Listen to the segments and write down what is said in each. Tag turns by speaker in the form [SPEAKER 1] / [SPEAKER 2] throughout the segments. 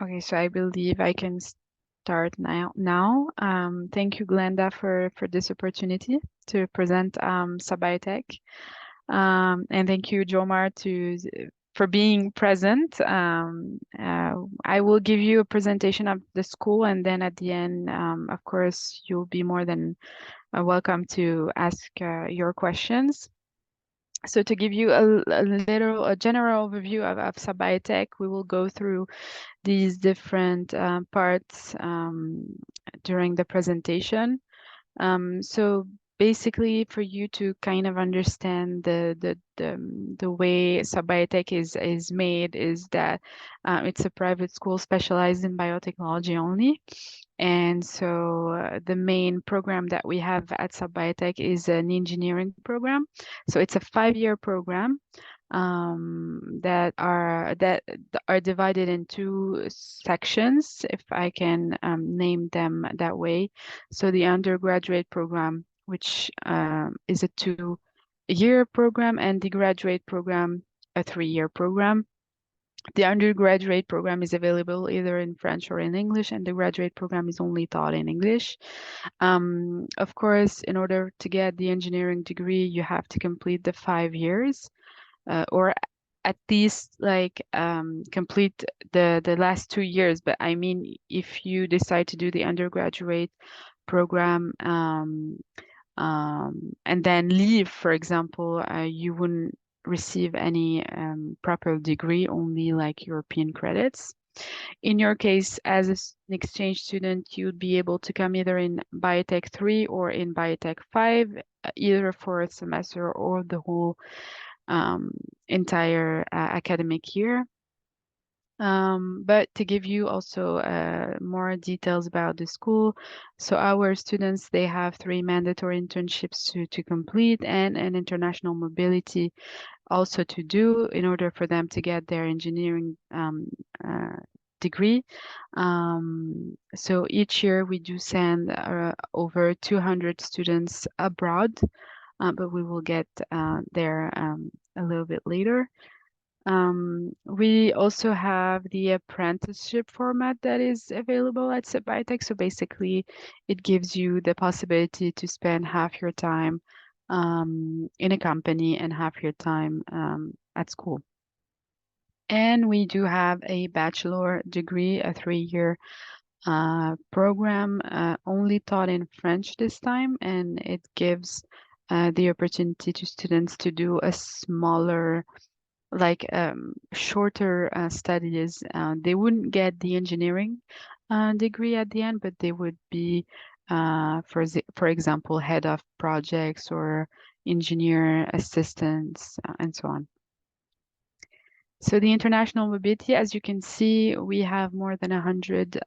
[SPEAKER 1] Okay, so I believe I can start now. Thank you, Glenda, for this opportunity to present SUPBIOTECH. And thank you, Jomar, for being present. I will give you a presentation of the school, and then at the end, of course, you'll be more than welcome to ask your questions. So to give you a general overview of SUPBIOTECH, we will go through these different parts during the presentation. So basically, for you to kind of understand the way SUPBIOTECH is made, is that it's a private school specialized in biotechnology only. And so the main program that we have at SUPBIOTECH is an engineering program. So it's a 5-year program that are divided in 2 sections, if I can name them that way. So the undergraduate program, which is a 2-year program, and the graduate program, a 3-year program. The undergraduate program is available either in French or in English, and the graduate program is only taught in English. Of course, in order to get the engineering degree, you have to complete the 5 years, or at least like complete the last 2 years. But I mean, if you decide to do the undergraduate program and then leave, for example, you wouldn't receive any proper degree, only like European credits. In your case, as an exchange student, you'd be able to come either in Biotech 3 or in Biotech 5, either for a semester or the whole entire academic year. But to give you also more details about the school, so our students, they have 3 mandatory internships to complete, and an international mobility also to do in order for them to get their engineering degree. So each year we do send over 200 students abroad, but we will get there a little bit later. We also have the apprenticeship format that is available at SUPBIOTECH. So basically, it gives you the possibility to spend half your time in a company and half your time at school. And we do have a bachelor degree, a 3-year program, only taught in French this time, and it gives the opportunity to students to do a smaller, like shorter studies. They wouldn't get the engineering degree at the end, but they would be, for example, head of projects or engineer assistants and so on. So the international mobility, as you can see, we have more than 100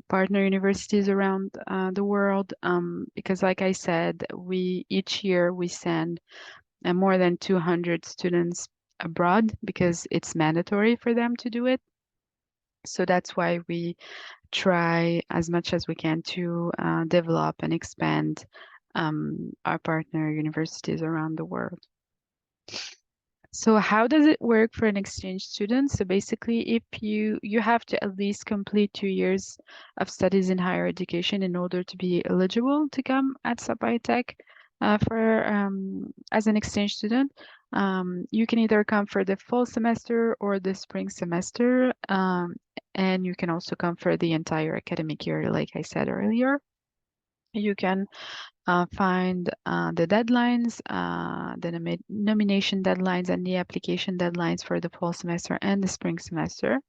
[SPEAKER 1] partner universities around the world, because like I said, each year we send more than 200 students abroad because it's mandatory for them to do it. So that's why we try as much as we can to develop and expand our partner universities around the world. So how does it work for an exchange student? So basically, if you have to at least complete 2 years of studies in higher education in order to be eligible to come at SUPBIOTECH as an exchange student. You can either come for the fall semester or the spring semester, and you can also come for the entire academic year, like I said earlier. You can find the deadlines, the nomination deadlines, and the application deadlines for the fall semester and the spring semester.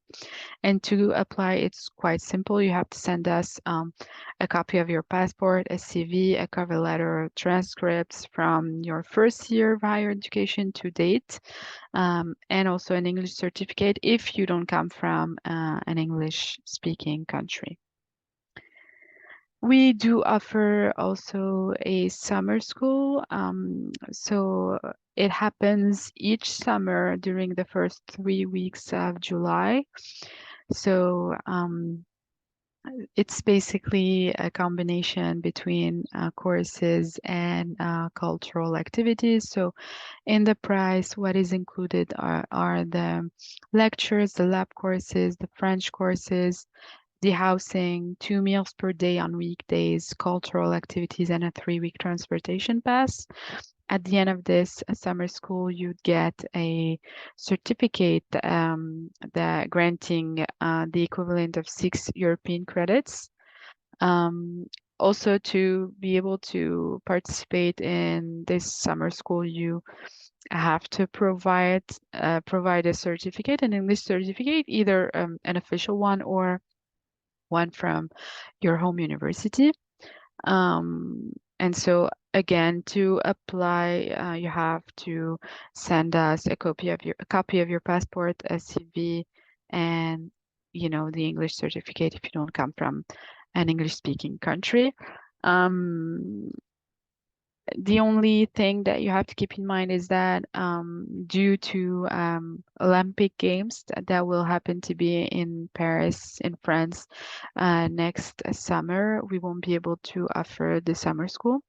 [SPEAKER 1] And to apply, it's quite simple. You have to send us a copy of your passport, a CV, a cover letter, transcripts from your first year of higher education to date, and also an English certificate if you don't come from an English-speaking country. We do offer also a summer school. So it happens each summer during the first 3 weeks of July. So It's basically a combination between courses and cultural activities. So in the price, what is included are the lectures, the lab courses, the French courses, the housing, 2 meals per day on weekdays, cultural activities, and a 3-week transportation pass. At the end of this summer school, you'd get a certificate that granting the equivalent of 6 European credits. Um, Also, to be able to participate in this summer school, you have to provide a certificate, an English certificate, either an official one or one from your home university. And so again, to apply, you have to send us a copy of your passport, a CV, and the English certificate if you don't come from an English-speaking country. Um, the only thing that you have to keep in mind is that due to Olympic Games that will happen to be in Paris, in France, next summer, we won't be able to offer the summer school,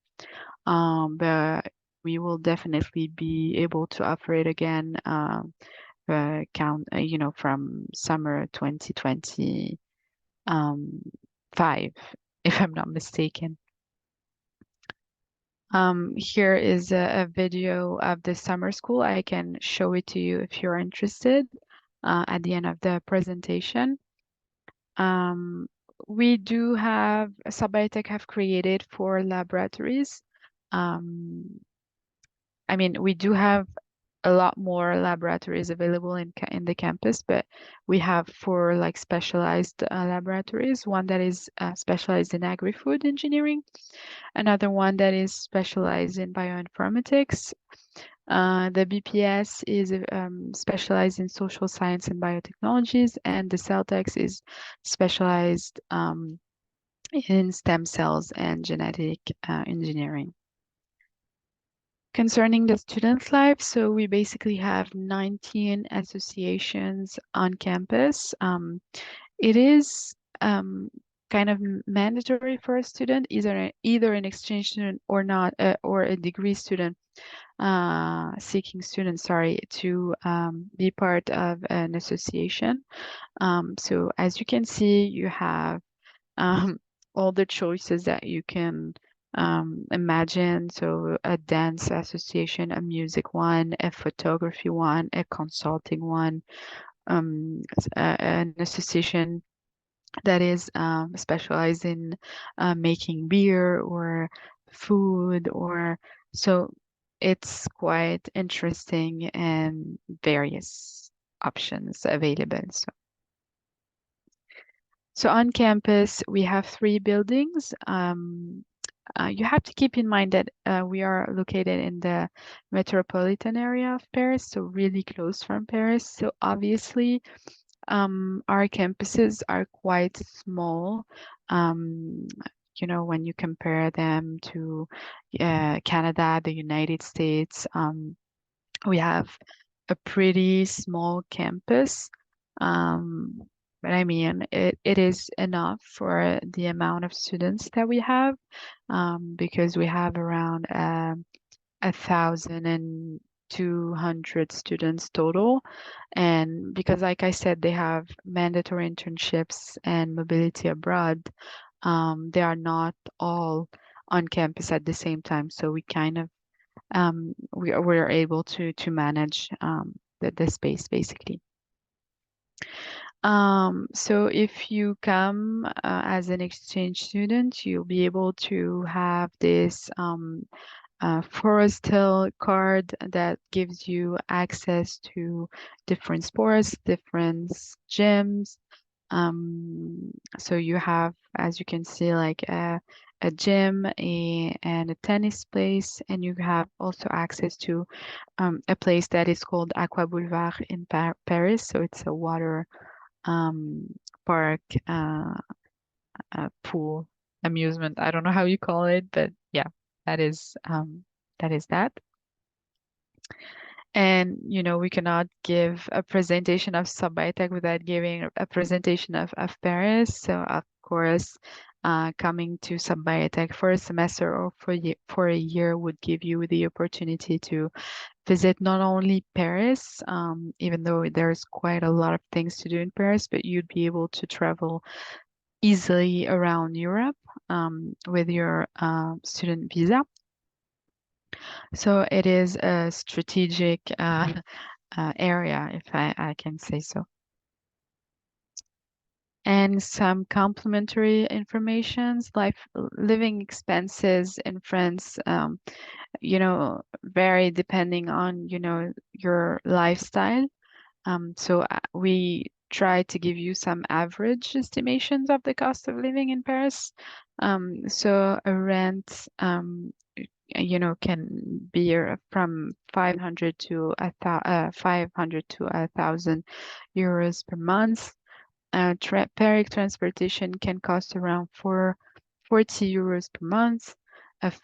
[SPEAKER 1] but we will definitely be able to offer it again from summer 2025, if I'm not mistaken. Here is a video of the summer school. I can show it to you if you're interested at the end of the presentation. We do have, SUPBIOTECH have created 4 laboratories. I mean, we do have a lot more laboratories available in the campus, but we have 4 like specialized laboratories. One that is specialized in agri-food engineering, another one that is specialized in bioinformatics. The BPS is specialized in social science and biotechnologies, and the CELTEX is specialized in stem cells and genetic engineering. Concerning the student life, so we basically have 19 associations on campus. It is kind of mandatory for a student, either an exchange student or not, or a degree student, seeking student, sorry, to be part of an association. So as you can see, you have all the choices that you can imagine. So a dance association, a music one, a photography one, a consulting one, an association that is specialized in making beer or food, or so it's quite interesting and various options available. So on campus, we have 3 buildings. You have to keep in mind that we are located in the metropolitan area of Paris, so really close from Paris. So obviously, our campuses are quite small. When you compare them to Canada, the United States, we have a pretty small campus. But I mean, it is enough for the amount of students that we have, because we have around 1,200 students total. And because, like I said, they have mandatory internships and mobility abroad, they are not all on campus at the same time. So we kind of we're able to manage the space basically. So if you come as an exchange student, you'll be able to have this Forest Hill card that gives you access to different sports, different gyms. So you have, as you can see, like a gym and a tennis place, and you have also access to a place that is called Aqua Boulevard in Paris. So it's a water park, pool, amusement. I don't know how you call it, but yeah, that is that. And we cannot give a presentation of SUPBIOTECH without giving a presentation of Paris. So course, coming to SUPBIOTECH for a semester or for a year would give you the opportunity to visit not only Paris, even though there's quite a lot of things to do in Paris, but you'd be able to travel easily around Europe with your student visa. So it is a strategic area, if I can say so. And some complementary informations, like living expenses in France, vary depending on, your lifestyle. So we try to give you some average estimations of the cost of living in Paris. So a rent, can be from 500 to 1,000 euros per month. Paris transportation can cost around 40 euros per month.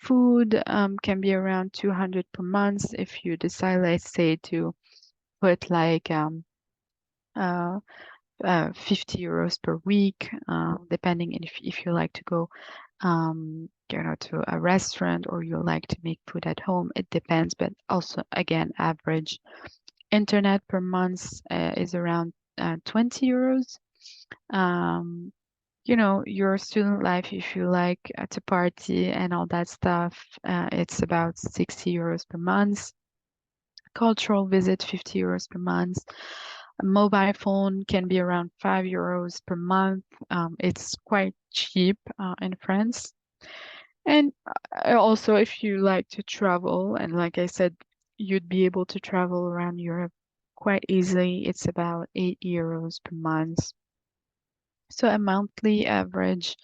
[SPEAKER 1] Food can be around 200 per month if you decide, let's say, to put like 50 euros per week, depending if you like to go, to a restaurant or you like to make food at home. It depends, but also again, average. Internet per month is around 20 euros. Your student life, if you like to party and all that stuff, it's about 60 euros per month. Cultural visit, 50 euros per month. A mobile phone can be around 5 euros per month. It's quite cheap in France. And also, if you like to travel, and like I said, you'd be able to travel around Europe quite easily. It's about 8 euros per month. So a monthly average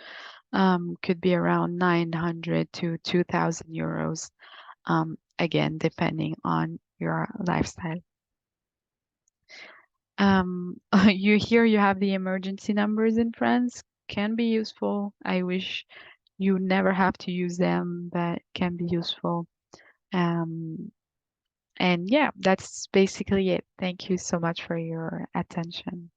[SPEAKER 1] could be around 900 to 2,000 euros, again, depending on your lifestyle. You have the emergency numbers in France, can be useful. I wish you never have to use them, but can be useful. And yeah, that's basically it. Thank you so much for your attention.